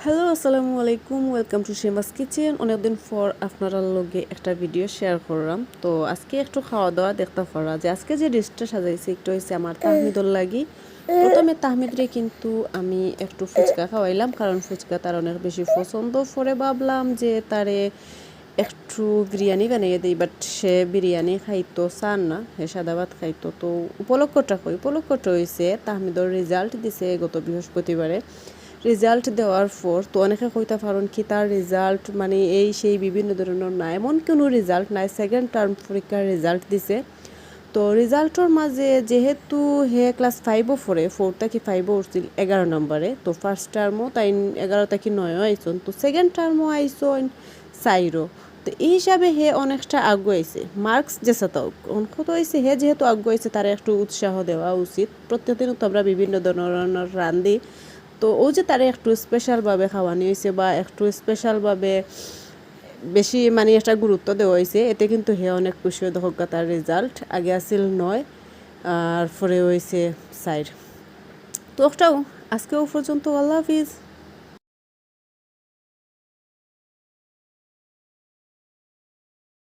Hello আসসালামু আলাইকুম welcome to শেমাস kitchen. অনেকদিন পর আপনারা লগে একটা ভিডিও শেয়ার করলাম। তো আজকে একটু খাওয়া দাওয়া দেখতে পারা যে আজকে যে ডিশটা সাজাইছি একটু হয়েছে আমার তাহমিদুল লাগি। প্রথমে তাহমিদরে কিন্তু আমি একটু ফুচকা খাওয়াইলাম, কারণ ফুচকা তার অনেক বেশি পছন্দ। পরে ভাবলাম যে তারে একটু বিরিয়ানি বানিয়ে দিই, বাট সে বিরিয়ানি খাইতো চান না, সে সাদা ভাত খাইতো। তো উপলক্ষটা হয়েছে তাহমিদর রেজাল্ট দিছে গত বৃহস্পতিবারে। রেজাল্ট দেওয়ার পর তো অনেকে কইতে পারেন কি তার রেজাল্ট মানে এই সেই বিভিন্ন ধরনের না, এমন কোনো রেজাল্ট নাই। সেকেন্ড টার্ম পরীক্ষার রেজাল্ট দিছে। তো রেজাল্টর মাঝে যেহেতু হে ক্লাস 5ও পড়ে, 4 থেকে 5ও উঠছিল 11 নম্বরে। তো ফার্স্ট টার্মও তাই 11 থেকে 9ও আইসন, তো সেকেন্ড টার্মও আইসন 4। তো এই হিসাবে হে অনেকটা আগুয়াইছে। মার্কস যেসা তাও অঙ্ক হয়েছে, হে যেহেতু আগুয়াইছে তার একটু উৎসাহ দেওয়া উচিত। প্রত্যেকদিন তো আমরা বিভিন্ন ধরনের রান্ধি, তো ও যে তারে একটু স্পেশালভাবে খাওয়ানি হয়েছে বা একটু স্পেশালভাবে বেশি মানে একটা গুরুত্ব দেওয়া হয়েছে, এতে কিন্তু হে অনেক খুশি হয়ে দেখো তার রেজাল্ট আগে আসিল 9 আর পরে হয়েছে 4। তো একটাও আজকেও পর্যন্ত আল্লাহ হাফিজ।